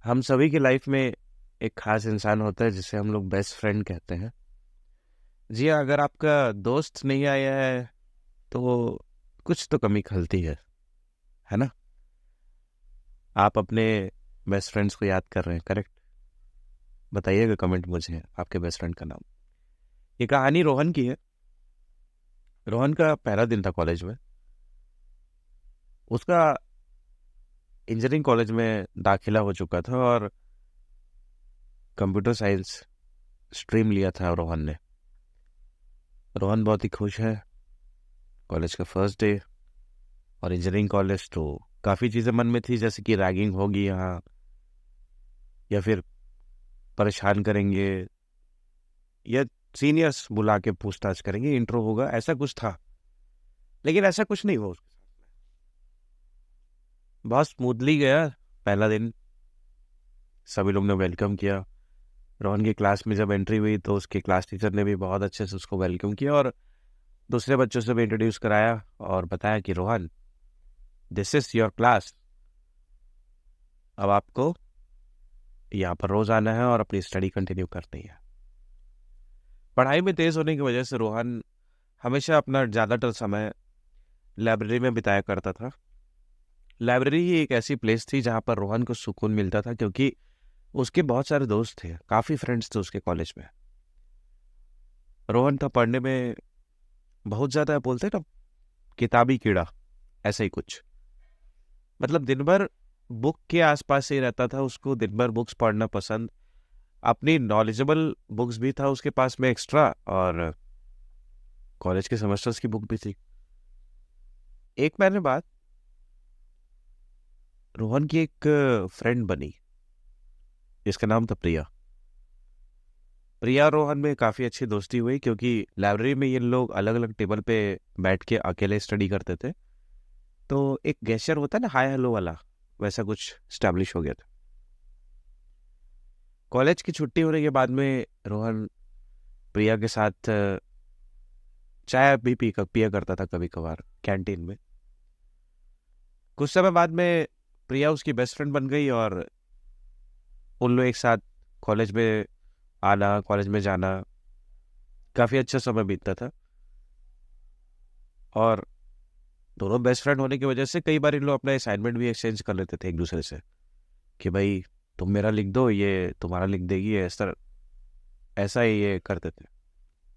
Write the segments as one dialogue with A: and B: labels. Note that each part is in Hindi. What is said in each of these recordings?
A: हम सभी की लाइफ में एक खास इंसान होता है जिसे हम लोग बेस्ट फ्रेंड कहते हैं। जी हाँ, अगर आपका दोस्त नहीं आया है तो कुछ तो कमी खलती है ना? आप अपने बेस्ट फ्रेंड्स को याद कर रहे हैं, करेक्ट? बताइएगा कमेंट मुझे आपके बेस्ट फ्रेंड का नाम। ये कहानी रोहन की है। रोहन का पहला दिन था कॉलेज में। उसका इंजीनियरिंग कॉलेज में दाखिला हो चुका था और कंप्यूटर साइंस स्ट्रीम लिया था रोहन ने। रोहन बहुत ही खुश है। कॉलेज का फर्स्ट डे और इंजीनियरिंग कॉलेज तो काफ़ी चीज़ें मन में थी, जैसे कि रैगिंग होगी यहाँ, या फिर परेशान करेंगे, या सीनियर्स बुला के पूछताछ करेंगे, इंट्रो होगा, ऐसा कुछ था। लेकिन ऐसा कुछ नहीं हुआ उसके साथ में। बहुत स्मूथली गया पहला दिन। सभी लोग ने वेलकम किया। रोहन की क्लास में जब एंट्री हुई तो उसके क्लास टीचर ने भी बहुत अच्छे से उसको वेलकम किया और दूसरे बच्चों से भी इंट्रोड्यूस कराया और बताया कि Rohan, this is your class. अब आपको यहाँ पर रोज आना है और अपनी स्टडी कंटिन्यू करनी है। पढ़ाई में तेज होने की वजह से रोहन हमेशा अपना ज़्यादातर समय लाइब्रेरी में बिताया करता था। लाइब्रेरी ही एक ऐसी प्लेस थी जहाँ पर रोहन को सुकून मिलता था, क्योंकि उसके बहुत सारे दोस्त थे, काफ़ी फ्रेंड्स थे उसके कॉलेज में। रोहन था पढ़ने में बहुत ज़्यादा, बोलते ना, किताबी कीड़ा, ऐसा ही कुछ। मतलब दिन भर बुक के आसपास ही रहता था, उसको दिन भर बुक्स पढ़ना पसंद। अपनी नॉलेजेबल बुक्स भी था उसके पास में एक्स्ट्रा, और कॉलेज के सेमेस्टर्स की बुक भी थी। एक महीने बाद रोहन की एक फ्रेंड बनी जिसका नाम था प्रिया। प्रिया और रोहन में काफ़ी अच्छी दोस्ती हुई, क्योंकि लाइब्रेरी में ये लोग अलग अलग टेबल पे बैठ के अकेले स्टडी करते थे। तो एक गेस्चर होता है ना, हाय हेलो वाला, वैसा कुछ स्टैब्लिश हो गया था। कॉलेज की छुट्टी होने के बाद में रोहन प्रिया के साथ चाय भी पिया करता था कभी कभार कैंटीन में। कुछ समय बाद में प्रिया उसकी बेस्ट फ्रेंड बन गई और उन लोग एक साथ कॉलेज में आना, कॉलेज में जाना, काफ़ी अच्छा समय बीतता था। और दोनों बेस्ट फ्रेंड होने की वजह से कई बार इन लोग अपना असाइनमेंट भी एक्सचेंज कर लेते थे एक दूसरे से, कि भाई तुम मेरा लिख दो, ये तुम्हारा लिख देगी, ऐसा ऐसा ही ये करते थे।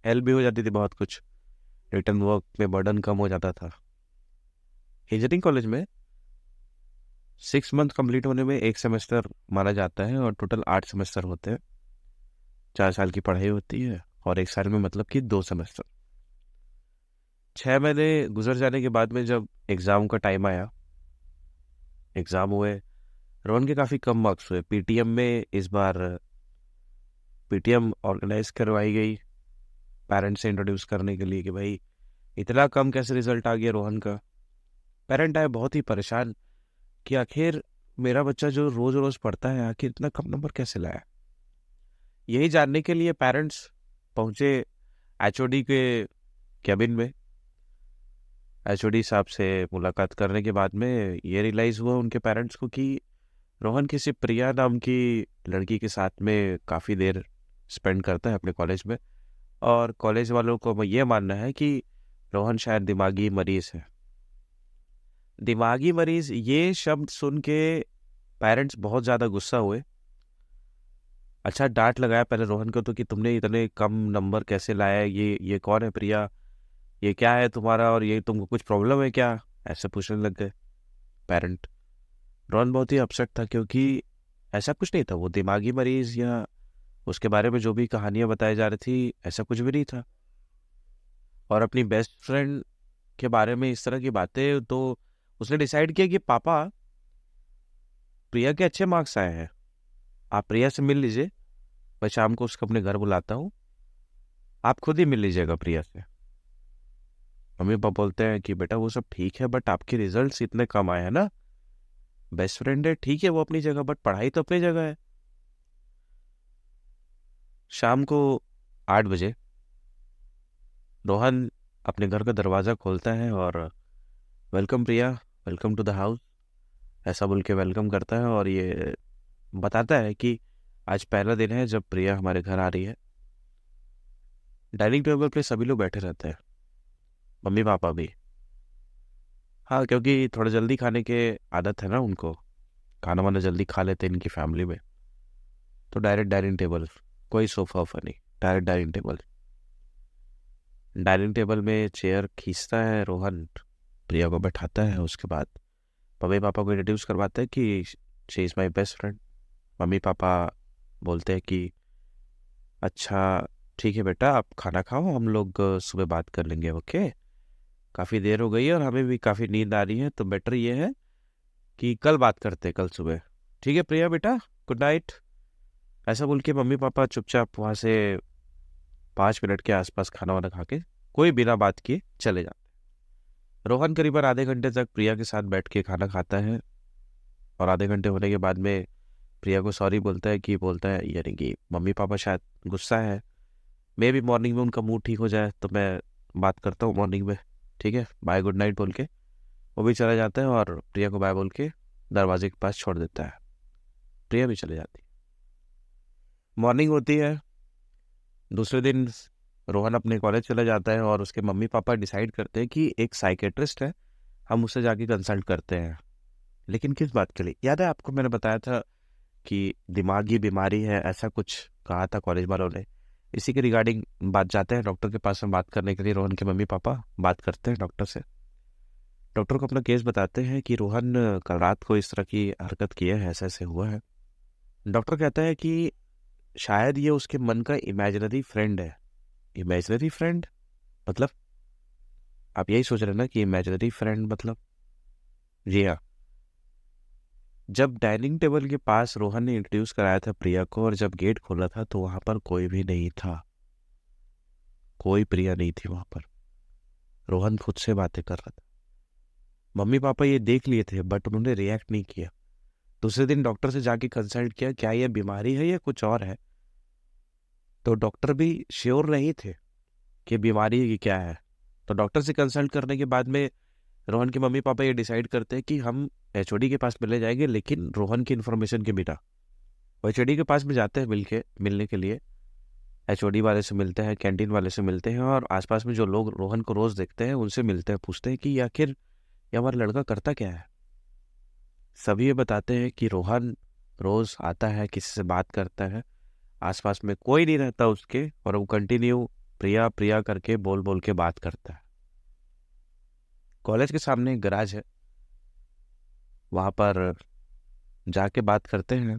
A: हेल्प भी हो जाती थी बहुत कुछ, रिटर्न वर्क में बर्डन कम हो जाता था। इंजीनियरिंग कॉलेज में 6 मंथ कंप्लीट होने में एक सेमेस्टर माना जाता है, और टोटल 8 सेमेस्टर होते हैं। 4 साल की पढ़ाई होती है, और एक साल में मतलब कि 2 सेमेस्टर। 6 महीने गुजर जाने के बाद में जब एग्ज़ाम का टाइम आया, एग्ज़ाम हुए, रोहन के काफ़ी कम मार्क्स हुए। पीटीएम में इस बार पीटीएम ऑर्गेनाइज करवाई गई पेरेंट्स से इंट्रोड्यूस करने के लिए, कि भाई इतना कम कैसे रिजल्ट आ गया रोहन का। पेरेंट आए बहुत ही परेशान कि आखिर मेरा बच्चा जो रोज़ रोज़ पढ़ता है, आखिर इतना कम नंबर कैसे लाया। यही जानने के लिए पेरेंट्स पहुंचे एचओडी के कैबिन में। एचओडी साहब से मुलाकात करने के बाद में ये रियलाइज़ हुआ उनके पेरेंट्स को कि रोहन किसी प्रिया नाम की लड़की के साथ में काफ़ी देर स्पेंड करता है अपने कॉलेज में, और कॉलेज वालों को ये मानना है कि रोहन शायद दिमागी मरीज है। दिमागी मरीज ये शब्द सुन के पेरेंट्स बहुत ज़्यादा गुस्सा हुए। अच्छा डांट लगाया पहले रोहन को तो, कि तुमने इतने कम नंबर कैसे लाया है, ये कौन है प्रिया, ये क्या है तुम्हारा, और ये तुमको कुछ प्रॉब्लम है क्या, ऐसे पूछने लग गए पेरेंट। रोहन बहुत ही अपसेट था, क्योंकि ऐसा कुछ नहीं था, वो दिमागी मरीज या उसके बारे में जो भी कहानियां बताई जा रही थी, ऐसा कुछ भी नहीं था। और अपनी बेस्ट फ्रेंड के बारे में इस तरह की बातें, तो उसने डिसाइड किया कि पापा, प्रिया के अच्छे मार्क्स आए हैं, आप प्रिया से मिल लीजिए, मैं शाम को उसको अपने घर बुलाता हूँ, आप खुद ही मिल लीजिएगा प्रिया से। मम्मी पापा बोलते हैं कि बेटा वो सब ठीक है, बट आपके रिजल्ट्स इतने कम आए हैं ना। बेस्ट फ्रेंड है ठीक है वो अपनी जगह, बट पढ़ाई तो अपनी जगह है। शाम को 8 बजे रोहन अपने घर का दरवाज़ा खोलता है और welcome Priya, welcome to the house, ऐसा बोल के वेलकम करता है। और ये बताता है कि आज पहला दिन है जब प्रिया हमारे घर आ रही है। डाइनिंग टेबल पे सभी लोग बैठे रहते हैं, मम्मी पापा भी। हाँ, क्योंकि थोड़ा जल्दी खाने के आदत है ना उनको, खाना वाना जल्दी खा लेते हैं इनकी फैमिली में। तो डायरेक्ट डाइनिंग टेबल, कोई सोफा वोफा नहीं, direct dining table. Dining table में चेयर खींचता है रोहन, प्रिया को बैठाता है। उसके बाद मम्मी पापा को इंट्रोड्यूस करवाता है कि she is my best friend. Mummy papa बोलते हैं कि अच्छा ठीक है बेटा, आप खाना खाओ, हम लोग सुबह बात कर लेंगे, ओके। काफ़ी देर हो गई है और हमें भी काफ़ी नींद आ रही है, तो बेटर ये है कि कल बात करते हैं, कल सुबह। ठीक है प्रिया बेटा, गुड नाइट। ऐसा बोल के मम्मी पापा चुपचाप वहाँ से 5 मिनट के आसपास खाना वाना खा के कोई बिना बात किए चले जाते। रोहन करीबन आधे घंटे तक प्रिया के साथ बैठ के खाना खाता है, और आधे घंटे होने के बाद में प्रिया को सॉरी बोलता है, कि बोलता है यानी कि मम्मी पापा शायद गुस्सा है, मे भी मॉर्निंग में उनका मूड ठीक हो जाए तो मैं बात करता हूँ मॉर्निंग में। ठीक है, बाय गुड नाइट बोल के वो भी चला जाता है, और प्रिया को बाय बोल के दरवाजे के पास छोड़ देता है। प्रिया भी चले जाती है। मॉर्निंग होती है दूसरे दिन। रोहन अपने कॉलेज चला जाता है, और उसके मम्मी पापा डिसाइड करते हैं कि एक साइकेट्रिस्ट है, हम उससे जाके कंसल्ट करते हैं। लेकिन किस बात के लिए, याद है आपको मैंने बताया था कि दिमागी बीमारी है, ऐसा कुछ कहा था कॉलेज वालों ने। इसी के रिगार्डिंग बात जाते हैं डॉक्टर के पास में बात करने के लिए। रोहन के मम्मी पापा बात करते हैं डॉक्टर से, डॉक्टर को अपना केस बताते हैं कि रोहन कल रात को इस तरह की हरकत किया है, ऐसा ऐसे हुआ है। डॉक्टर कहता है कि शायद ये उसके मन का इमेजिनरी फ्रेंड है। इमेजिनरी फ्रेंड मतलब, आप यही सोच रहे हैं ना कि इमेजिनरी फ्रेंड मतलब? जी हाँ। जब डाइनिंग टेबल के पास रोहन ने इंट्रोड्यूस कराया था प्रिया को, और जब गेट खोला था तो वहां पर कोई भी नहीं था, कोई प्रिया नहीं थी वहां पर। रोहन खुद से बातें कर रहा था। मम्मी पापा ये देख लिए थे, बट उन्होंने रिएक्ट नहीं किया। दूसरे दिन डॉक्टर से जाके कंसल्ट किया, क्या ये बीमारी है या कुछ और है। तो डॉक्टर भी श्योर नहीं थे कि बीमारी की क्या है। तो डॉक्टर से कंसल्ट करने के बाद में रोहन के मम्मी पापा ये डिसाइड करते हैं कि हम एचओडी के पास मिलने जाएंगे, लेकिन रोहन की इन्फॉर्मेशन के बिना। वो एचओडी के पास में जाते हैं मिलने के लिए। एचओडी वाले से मिलते हैं, कैंटीन वाले से मिलते हैं, और आसपास में जो लोग रोहन को रोज देखते हैं उनसे मिलते हैं, पूछते हैं कि ये आखिर ये हमारा लड़का करता क्या है। सभी ये बताते हैं कि रोहन रोज आता है, किसी से बात करता है, आसपास में कोई नहीं रहता उसके, और वो कंटिन्यू प्रिया प्रिया करके बोल बोल के बात करता है। कॉलेज के सामने एक गराज है, वहाँ पर जाके बात करते हैं।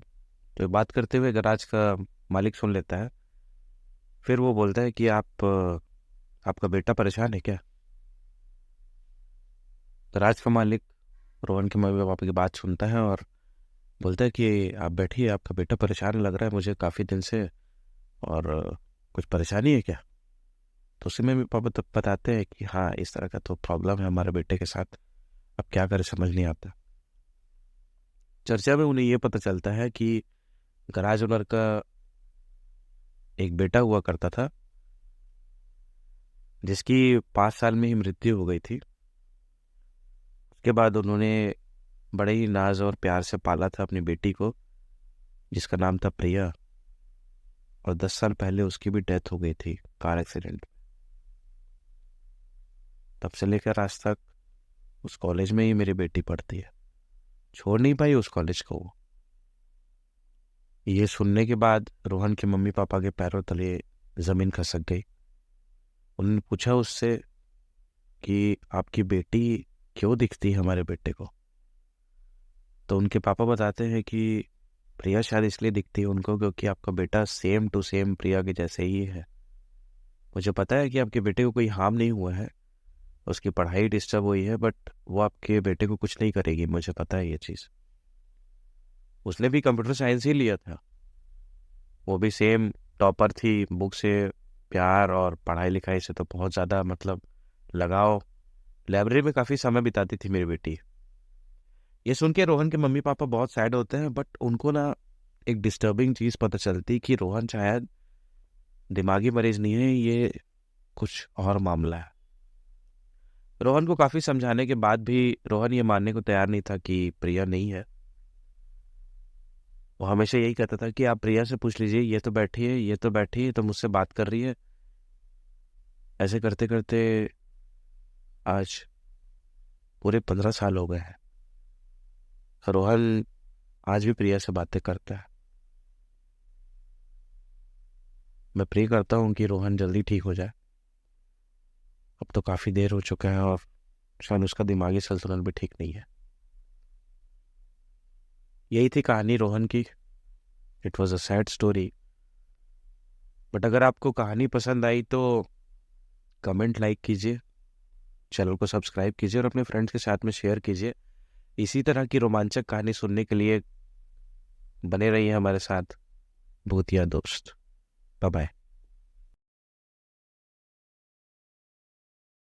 A: तो बात करते हुए गराज का मालिक सुन लेता है। फिर वो बोलता है कि आपका बेटा परेशान है क्या। गराज का मालिक रोहन के मम्मी पापा की बात सुनता है और बोलता है कि आप बैठिए, आपका बेटा परेशान लग रहा है मुझे काफ़ी दिन से, और कुछ परेशानी है क्या। तो उसी में पापा तब बताते हैं कि हाँ, इस तरह का तो प्रॉब्लम है हमारे बेटे के साथ, अब क्या करें समझ नहीं आता। चर्चा में उन्हें ये पता चलता है कि गराज ओनर का एक बेटा हुआ करता था, जिसकी 5 साल में ही मृत्यु हो गई थी। उसके बाद उन्होंने बड़े ही नाज और प्यार से पाला था अपनी बेटी को, जिसका नाम था प्रिया। और 10 साल पहले उसकी भी डेथ हो गई थी कार एक्सीडेंट। तब से लेकर आज तक उस कॉलेज में ही मेरी बेटी पढ़ती है, छोड़ नहीं पाई उस कॉलेज को वो। ये सुनने के बाद रोहन के मम्मी पापा के पैरों तले जमीन खसक गई। उन्होंने पूछा उससे कि आपकी बेटी क्यों दिखती है हमारे बेटे को। तो उनके पापा बताते हैं कि प्रिया शायद इसलिए दिखती है उनको क्योंकि आपका बेटा सेम टू सेम प्रिया के जैसे ही है। मुझे पता है कि आपके बेटे को कोई हार्म नहीं हुआ है, उसकी पढ़ाई डिस्टर्ब हुई है, बट वो आपके बेटे को कुछ नहीं करेगी, मुझे पता है ये चीज़। उसने भी कंप्यूटर साइंस ही लिया था, वो भी सेम टॉपर थी, बुक से प्यार और पढ़ाई लिखाई से तो बहुत ज़्यादा मतलब लगाव। लाइब्रेरी में काफ़ी समय बिताती थी मेरी बेटी। ये सुन के रोहन के मम्मी पापा बहुत सैड होते हैं, बट उनको ना एक डिस्टर्बिंग चीज़ पता चलती कि रोहन शायद दिमागी मरीज नहीं है, ये कुछ और मामला है। रोहन को काफ़ी समझाने के बाद भी रोहन ये मानने को तैयार नहीं था कि प्रिया नहीं है। वो हमेशा यही कहता था कि आप प्रिया से पूछ लीजिए, ये तो बैठी है, ये तो बैठी है, तो मुझसे बात कर रही है। ऐसे करते करते आज पूरे 15 साल हो गए हैं। रोहन आज भी प्रिया से बातें करता है। मैं प्रे करता हूँ कि रोहन जल्दी ठीक हो जाए। अब तो काफ़ी देर हो चुका है और शायद उसका दिमागी संतुलन भी ठीक नहीं है। यही थी कहानी रोहन की। It was a sad story. But अगर आपको कहानी पसंद आई तो कमेंट, लाइक कीजिए, चैनल को सब्सक्राइब कीजिए और अपने फ्रेंड्स के साथ में शेयर कीजिए। इसी तरह की रोमांचक कहानी सुनने के लिए बने रहिए हमारे साथ। भूतिया दोस्त। Bye bye.